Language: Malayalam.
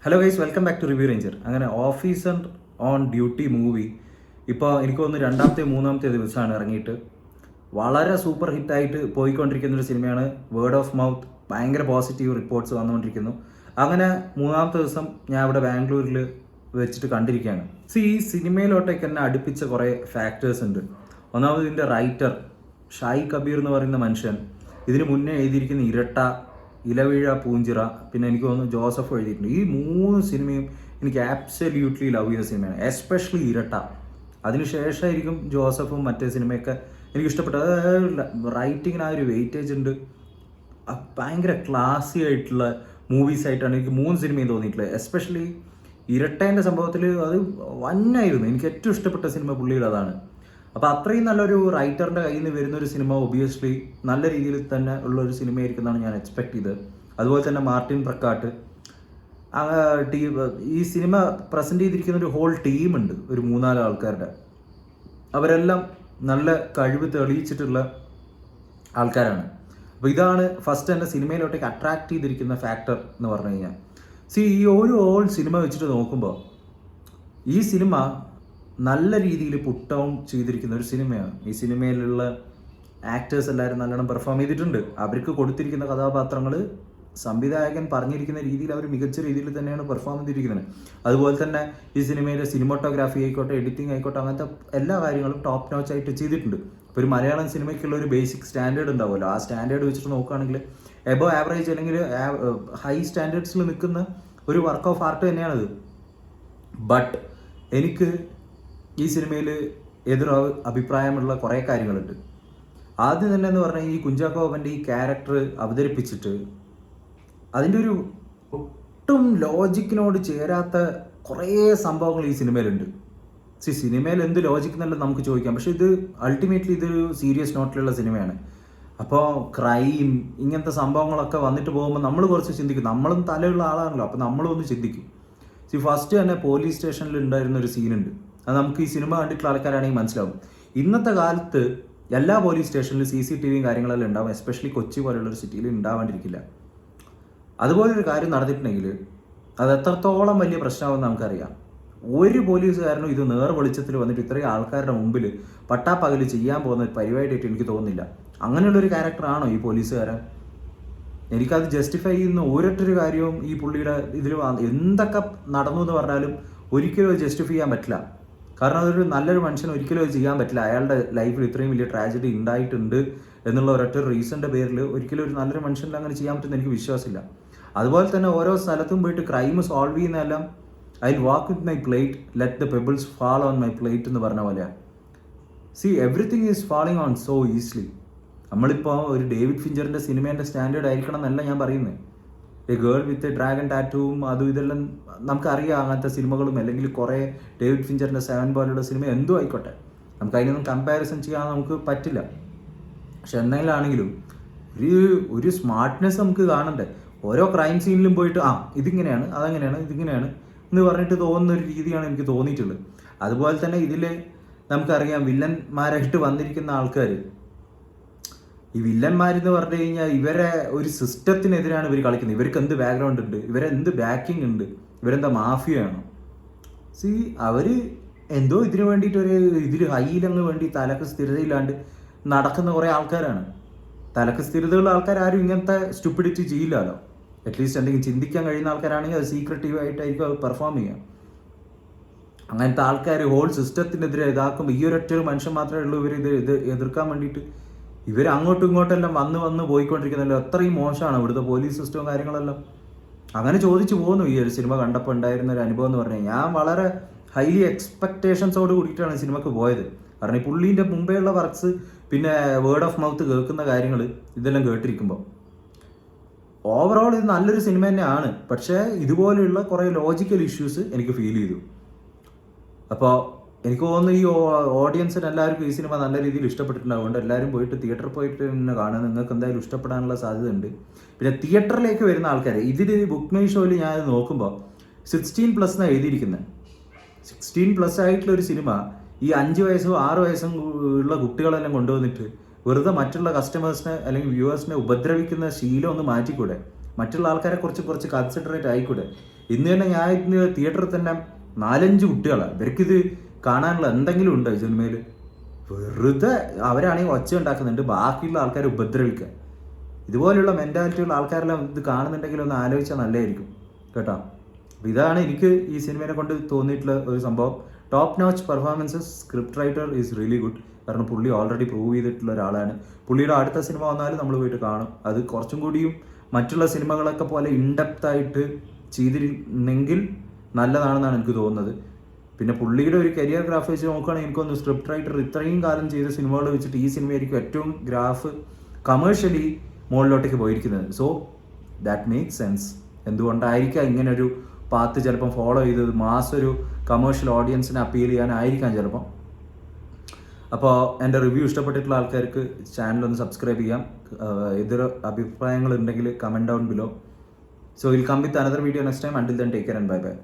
Hello guys, welcome back to review ranger. അങ്ങനെ ഓഫീസർ ഓൺ ഡ്യൂട്ടി മൂവി ഇപ്പോൾ എനിക്ക് തോന്നുന്നു രണ്ടാമത്തെ മൂന്നാമത്തെ ദിവസമാണ് ഇറങ്ങിയിട്ട് വളരെ സൂപ്പർ ഹിറ്റായിട്ട് പോയിക്കൊണ്ടിരിക്കുന്ന ഒരു സിനിമയാണ്. വേർഡ് ഓഫ് മൗത്ത് ഭയങ്കര പോസിറ്റീവ് റിപ്പോർട്ട്സ് വന്നുകൊണ്ടിരിക്കുന്നു. അങ്ങനെ മൂന്നാമത്തെ ദിവസം ഞാൻ ഇവിടെ ബാംഗ്ലൂരിൽ വെച്ചിട്ട് കണ്ടിരിക്കുകയാണ്. ഈ സിനിമയിലോട്ടേക്ക് എന്നെ അടുപ്പിച്ച കുറേ ഫാക്ടേഴ്സ് ഉണ്ട്. ഒന്നാമത് ഇതിൻ്റെ റൈറ്റർ ഷായി കബീർ എന്ന് പറയുന്ന മനുഷ്യൻ ഇതിന് മുന്നേ എഴുതിയിരിക്കുന്ന ഇരട്ട, ഇലവീഴ, പൂഞ്ചിറ, പിന്നെ എനിക്ക് തോന്നുന്നു ജോസഫ് എഴുതിയിട്ടുണ്ട്. ഈ മൂന്ന് സിനിമയും എനിക്ക് ആബ്സല്യൂട്ട്ലി ലവ് ചെയ്ത സിനിമയാണ്, എസ്പെഷ്യലി ഇരട്ട. അതിനുശേഷമായിരിക്കും ജോസഫും മറ്റേ സിനിമയൊക്കെ എനിക്ക് ഇഷ്ടപ്പെട്ടത്. റൈറ്റിങ്ങിന് ആ ഒരു വെയിറ്റേജ് ഉണ്ട്. ഭയങ്കര ക്ലാസി ആയിട്ടുള്ള മൂവീസ് ആയിട്ടാണ് എനിക്ക് മൂന്ന് സിനിമയും തോന്നിയിട്ടുള്ളത്. എസ്പെഷ്യലി ഇരട്ടേൻ്റെ സംഭവത്തിൽ അത് വന്നായിരുന്നു. എനിക്ക് ഏറ്റവും ഇഷ്ടപ്പെട്ട സിനിമ പുള്ളിയുടെ അതാണ്. അപ്പോൾ അത്രയും നല്ലൊരു റൈറ്ററിൻ്റെ കയ്യിൽ നിന്ന് വരുന്ന ഒരു സിനിമ ഒബിയസ്ലി നല്ല രീതിയിൽ തന്നെ ഉള്ള ഒരു സിനിമയായിരിക്കും എന്നാണ് ഞാൻ എക്സ്പെക്ട് ചെയ്തത്. അതുപോലെ തന്നെ മാർട്ടിൻ പ്രക്കാട്ട്, ഈ സിനിമ പ്രസൻറ്റ് ചെയ്തിരിക്കുന്ന ഒരു ഹോൾ ടീമുണ്ട്, ഒരു 3-4 ആൾക്കാരുടെ. അവരെല്ലാം നല്ല കഴിവ് തെളിയിച്ചിട്ടുള്ള ആൾക്കാരാണ്. അപ്പോൾ ഇതാണ് ഫസ്റ്റ് തന്നെ സിനിമയിലോട്ടേക്ക് അട്രാക്ട് ചെയ്തിരിക്കുന്ന ഫാക്ടർ എന്ന് പറഞ്ഞു കഴിഞ്ഞാൽ. ഈ ഒരു ഹോൾ സിനിമ വെച്ചിട്ട് നോക്കുമ്പോൾ ഈ സിനിമ നല്ല രീതിയിൽ പുട്ട് ഡൗൺ ചെയ്തിരിക്കുന്ന ഒരു സിനിമയാണ്. ഈ സിനിമയിലുള്ള ആക്ടേഴ്സ് എല്ലാവരും നല്ലോണം പെർഫോം ചെയ്തിട്ടുണ്ട്. അവർക്ക് കൊടുത്തിരിക്കുന്ന കഥാപാത്രങ്ങൾ സംവിധായകൻ പറഞ്ഞിരിക്കുന്ന രീതിയിൽ അവർ മികച്ച രീതിയിൽ തന്നെയാണ് പെർഫോം ചെയ്തിരിക്കുന്നത്. അതുപോലെ തന്നെ ഈ സിനിമയിലെ സിനിമോട്ടോഗ്രാഫി ആയിക്കോട്ടെ, എഡിറ്റിംഗ് ആയിക്കോട്ടെ, അങ്ങനത്തെ എല്ലാ കാര്യങ്ങളും ടോപ്പ് നോച്ച് ആയിട്ട് ചെയ്തിട്ടുണ്ട്. ഇപ്പോൾ ഒരു മലയാളം സിനിമയ്ക്കുള്ള ഒരു ബേസിക് സ്റ്റാൻഡേർഡ് ഉണ്ടാവുമല്ലോ, ആ സ്റ്റാൻഡേർഡ് വെച്ചിട്ട് നോക്കുകയാണെങ്കിൽ എബോ ആവറേജ് അല്ലെങ്കിൽ ഹൈ സ്റ്റാൻഡേർഡ്സിൽ നിൽക്കുന്ന ഒരു വർക്ക് ഓഫ് ആർട്ട് തന്നെയാണത്. ബട്ട് എനിക്ക് ഈ സിനിമയിൽ അഭിപ്രായമുള്ള കുറേ കാര്യങ്ങളുണ്ട്. ആദ്യം തന്നെ എന്ന് പറഞ്ഞാൽ ഈ കുഞ്ചാക്കോ ബോബൻ്റെ ഈ ക്യാരക്ടർ അവതരിപ്പിച്ചിട്ട് അതിൻ്റെ ഒരു ഒട്ടും ലോജിക്കിനോട് ചേരാത്ത കുറേ സംഭവങ്ങൾ ഈ സിനിമയിലുണ്ട്. സിനിമയിൽ എന്ത് ലോജിക് എന്നല്ല നമുക്ക് ചോദിക്കാം, പക്ഷെ ഇത് അൾട്ടിമേറ്റ്ലി ഇതൊരു സീരിയസ് നോട്ടിലുള്ള സിനിമയാണ്. അപ്പോൾ ക്രൈം ഇങ്ങനത്തെ സംഭവങ്ങളൊക്കെ വന്നിട്ട് പോകുമ്പോൾ നമ്മൾ കുറച്ച് ചിന്തിക്കും. നമ്മളും തലയുള്ള ആളാണല്ലോ, അപ്പോൾ നമ്മളും ഒന്ന് ചിന്തിക്കും. ഫസ്റ്റ് തന്നെ പോലീസ് സ്റ്റേഷനിൽ ഉണ്ടായിരുന്ന ഒരു സീനുണ്ട്. അത് നമുക്ക് ഈ സിനിമ കണ്ടിട്ടുള്ള ആൾക്കാരാണെങ്കിൽ മനസ്സിലാവും. ഇന്നത്തെ കാലത്ത് എല്ലാ പോലീസ് സ്റ്റേഷനിലും CCTV കാര്യങ്ങളെല്ലാം ഉണ്ടാവും. എസ്പെഷ്യലി കൊച്ചി പോലുള്ളൊരു സിറ്റിയിൽ ഉണ്ടാവാണ്ടിരിക്കില്ല. അതുപോലൊരു കാര്യം നടന്നിട്ടുണ്ടെങ്കിൽ അത് എത്രത്തോളം വലിയ പ്രശ്നമാണെന്ന് നമുക്കറിയാം. ഒരു പോലീസുകാരനും ഇത് നേർ വെളിച്ചത്തിൽ വന്നിട്ട് ഇത്രയും ആൾക്കാരുടെ മുമ്പിൽ പട്ടാപ്പകൽ ചെയ്യാൻ പോകുന്ന ഒരു പരിപാടിയായിട്ട് എനിക്ക് തോന്നുന്നില്ല. അങ്ങനെയുള്ളൊരു ക്യാരക്ടറാണോ ഈ പോലീസുകാരൻ? എനിക്കത് ജസ്റ്റിഫൈ ചെയ്യുന്ന ഓരോരുത്തൊരു കാര്യവും ഈ പുള്ളിയുടെ ഇതിൽ എന്തൊക്കെ നടന്നു എന്ന് പറഞ്ഞാലും ഒരിക്കലും അത് ജസ്റ്റിഫൈ ചെയ്യാൻ പറ്റില്ല. കാരണം അതൊരു നല്ലൊരു മനുഷ്യന് ഒരിക്കലും അത് ചെയ്യാൻ പറ്റില്ല. അയാളുടെ ലൈഫിൽ ഇത്രയും വലിയ ട്രാജഡി ഉണ്ടായിട്ടുണ്ട് എന്നുള്ള ഒരൊറ്റ റീസണിൻ്റെ പേരിൽ ഒരിക്കലും ഒരു നല്ലൊരു മനുഷ്യനിൽ അങ്ങനെ ചെയ്യാൻ പറ്റുമെന്ന് എനിക്ക് വിശ്വാസമില്ല. അതുപോലെ തന്നെ ഓരോ സ്ഥലത്തും പോയിട്ട് ക്രൈം സോൾവ് ചെയ്യുന്നതെല്ലാം I walk with my plate, let the pebbles fall on my plate എന്ന് പറഞ്ഞ പോലെയാണ്. Everything is falling on so easily. നമ്മളിപ്പോൾ ഒരു ഡേവിഡ് ഫിഞ്ചറിൻ്റെ സിനിമേൻ്റെ സ്റ്റാൻഡേർഡ് ആയിരിക്കണം എന്നല്ല ഞാൻ പറയുന്നത്. A girl with a dragon ടാറ്റൂവും അതും ഇതെല്ലാം നമുക്കറിയാം. അങ്ങനത്തെ സിനിമകളും അല്ലെങ്കിൽ കുറേ ഡേവിഡ് ഫിഞ്ചറിൻ്റെ 7 പോലുള്ള സിനിമ എന്തോ ആയിക്കോട്ടെ, നമുക്ക് അതിനൊന്നും കമ്പാരിസൺ ചെയ്യാൻ നമുക്ക് പറ്റില്ല. പക്ഷെ എന്നാലാണെങ്കിലും ഒരു സ്മാർട്ട്നെസ് നമുക്ക് കാണണ്ടേ? ഓരോ ക്രൈം സീനിലും പോയിട്ട് ഇതിങ്ങനെയാണ്, അതങ്ങനെയാണ്, ഇതിങ്ങനെയാണ് എന്ന് പറഞ്ഞിട്ട് തോന്നുന്ന ഒരു രീതിയാണ് എനിക്ക് തോന്നിയിട്ടുള്ളത്. അതുപോലെ തന്നെ ഇതിൽ നമുക്കറിയാം വില്ലന്മാരായിട്ട് വന്നിരിക്കുന്ന ആൾക്കാർ, ഈ വില്ലന്മാരെന്ന് പറഞ്ഞു കഴിഞ്ഞാൽ ഇവരെ ഒരു സിസ്റ്റത്തിനെതിരാണ് ഇവർ കളിക്കുന്നത്. ഇവർക്ക് എന്ത് ബാക്ക്ഗ്രൗണ്ട് ഉണ്ട്, ഇവരെന്ത് ബാക്കിംഗ് ഉണ്ട്, ഇവരെന്താ മാഫിയാണോ? അവർ എന്തോ ഇതിനു വേണ്ടിയിട്ടൊരു ഹൈയിലങ്ങ് വേണ്ടി തലക്ക് സ്ഥിരതയില്ലാണ്ട് നടക്കുന്ന കുറേ ആൾക്കാരാണ്. തലക്ക് സ്ഥിരതയുള്ള ആൾക്കാരും ഇങ്ങനത്തെ സ്റ്റുപ്പിഡിറ്റി ചെയ്യില്ലല്ലോ. അറ്റ്ലീസ്റ്റ് എന്തെങ്കിലും ചിന്തിക്കാൻ കഴിയുന്ന ആൾക്കാരാണെങ്കിൽ അത് സീക്രട്ടീവ് ആയിട്ടായിരിക്കും അത് പെർഫോം ചെയ്യുക. അങ്ങനത്തെ ആൾക്കാർ ഹോൾ സിസ്റ്റത്തിനെതിരെ ഇതാക്കുമ്പോൾ ഈ ഒരൊറ്റ മനുഷ്യൻ മാത്രമേ ഉള്ളൂ ഇത് എതിർക്കാൻ വേണ്ടിയിട്ട്. ഇവർ അങ്ങോട്ടും ഇങ്ങോട്ടെല്ലാം വന്ന് പോയിക്കൊണ്ടിരിക്കുന്നല്ലോ. അത്രയും മോശമാണ് ഇവിടുത്തെ പോലീസ് സിസ്റ്റവും കാര്യങ്ങളെല്ലാം. അങ്ങനെ ചോദിച്ചു പോകുന്നു ഈ ഒരു സിനിമ കണ്ടപ്പോൾ ഉണ്ടായിരുന്ന ഒരു അനുഭവം എന്ന് പറഞ്ഞാൽ. ഞാൻ വളരെ ഹൈലി എക്സ്പെക്റ്റേഷൻസോട് കൂടിയിട്ടാണ് സിനിമക്ക് പോയത്. കാരണം ഈ പുള്ളീൻ്റെ മുമ്പേയുള്ള വർക്ക്സ്, പിന്നെ വേർഡ് ഓഫ് മൗത്ത് കേൾക്കുന്ന കാര്യങ്ങൾ, ഇതെല്ലാം കേട്ടിരിക്കുമ്പോൾ ഓവറോൾ ഇത് നല്ലൊരു സിനിമ തന്നെയാണ്. പക്ഷേ ഇതുപോലെയുള്ള കുറേ ലോജിക്കൽ ഇഷ്യൂസ് എനിക്ക് ഫീൽ ചെയ്തു. അപ്പോൾ എനിക്ക് തോന്നുന്നു ഈ ഓഡിയൻസിന് എല്ലാവർക്കും ഈ സിനിമ നല്ല രീതിയിൽ ഇഷ്ടപ്പെട്ടിട്ടുണ്ട്. അതുകൊണ്ട് എല്ലാവരും പോയിട്ട് തിയേറ്ററിൽ പോയിട്ട് തന്നെ കാണുക. നിങ്ങൾക്ക് എന്തായാലും ഇഷ്ടപ്പെടാനുള്ള സാധ്യതയുണ്ട്. പിന്നെ തിയേറ്ററിലേക്ക് വരുന്ന ആൾക്കാർ, ഇതിൽ ബുക്ക് മൈ ഷോയിൽ ഞാൻ നോക്കുമ്പോൾ 16+ എന്നാണ് എഴുതിയിരിക്കുന്നത്. 16+ ആയിട്ടുള്ള ഒരു സിനിമ ഈ 5 വയസ്സും 6 വയസ്സും ഉള്ള കുട്ടികളെല്ലാം കൊണ്ടുവന്നിട്ട് വെറുതെ മറ്റുള്ള കസ്റ്റമേഴ്സിനെ അല്ലെങ്കിൽ വ്യൂവേഴ്സിനെ ഉപദ്രവിക്കുന്ന ശീലം ഒന്ന് മാറ്റിക്കൂടെ? മറ്റുള്ള ആൾക്കാരെ കുറച്ച് കൺസിഡറേറ്റ് ആയിക്കൂടെ? ഇന്ന് തന്നെ ഞാൻ ഇന്ന് തിയേറ്ററിൽ തന്നെ 4-5 കുട്ടികളാണ്. ഇവർക്കിത് കാണാനുള്ള എന്തെങ്കിലും ഉണ്ടോ ഈ സിനിമയിൽ? വെറുതെ അവരാണെങ്കിൽ ഒച്ച ഉണ്ടാക്കുന്നുണ്ട്, ബാക്കിയുള്ള ആൾക്കാരെ ഉപദ്രവിക്കുക. ഇതുപോലുള്ള മെൻറ്റാലിറ്റിയുള്ള ആൾക്കാരെല്ലാം ഇത് കാണുന്നുണ്ടെങ്കിൽ ഒന്ന് ആലോചിച്ചാൽ നല്ലതായിരിക്കും കേട്ടോ. അപ്പോൾ ഇതാണ് എനിക്ക് ഈ സിനിമയെ കൊണ്ട് തോന്നിയിട്ടുള്ള ഒരു സംഭവം. Top notch performances, script writer is really good. കാരണം പുള്ളി ഓൾറെഡി പ്രൂവ് ചെയ്തിട്ടുള്ള ഒരാളാണ്. പുള്ളിയുടെ അടുത്ത സിനിമ വന്നാലും നമ്മൾ പോയിട്ട് കാണും. അത് കുറച്ചും കൂടിയും മറ്റുള്ള സിനിമകളൊക്കെ പോലെ ഇൻഡെപ്തായിട്ട് ചെയ്തിരുന്നെങ്കിൽ നല്ലതാണെന്നാണ് എനിക്ക് തോന്നുന്നത്. പിന്നെ പുള്ളിയുടെ ഒരു കരിയർ ഗ്രാഫ് വെച്ച് നോക്കുകയാണെങ്കിൽ എനിക്കൊന്ന് സ്ക്രിപ്റ്റ് റൈറ്റർ ഇത്രയും കാലം ചെയ്ത സിനിമകൾ വെച്ചിട്ട് ഈ സിനിമയായിരിക്കും ഏറ്റവും ഗ്രാഫ് കമേഴ്ഷ്യലി മുകളിലോട്ടേക്ക് പോയിരിക്കുന്നത്. So that makes sense. എന്തുകൊണ്ടായിരിക്കാം ഇങ്ങനൊരു പാത്ത് ചിലപ്പം ഫോളോ ചെയ്തത്? മാസ് ഒരു കമേഴ്ഷ്യൽ ഓഡിയൻസിനെ അപ്പീൽ ചെയ്യാനായിരിക്കാം ചിലപ്പം. അപ്പോൾ എൻ്റെ റിവ്യൂ ഇഷ്ടപ്പെട്ടിട്ടുള്ള ആൾക്കാർക്ക് ചാനലൊന്ന് സബ്സ്ക്രൈബ് ചെയ്യാം. എതിർ അഭിപ്രായങ്ങൾ ഉണ്ടെങ്കിൽ comment down below. So will come with another video next time. Until then take care and bye by.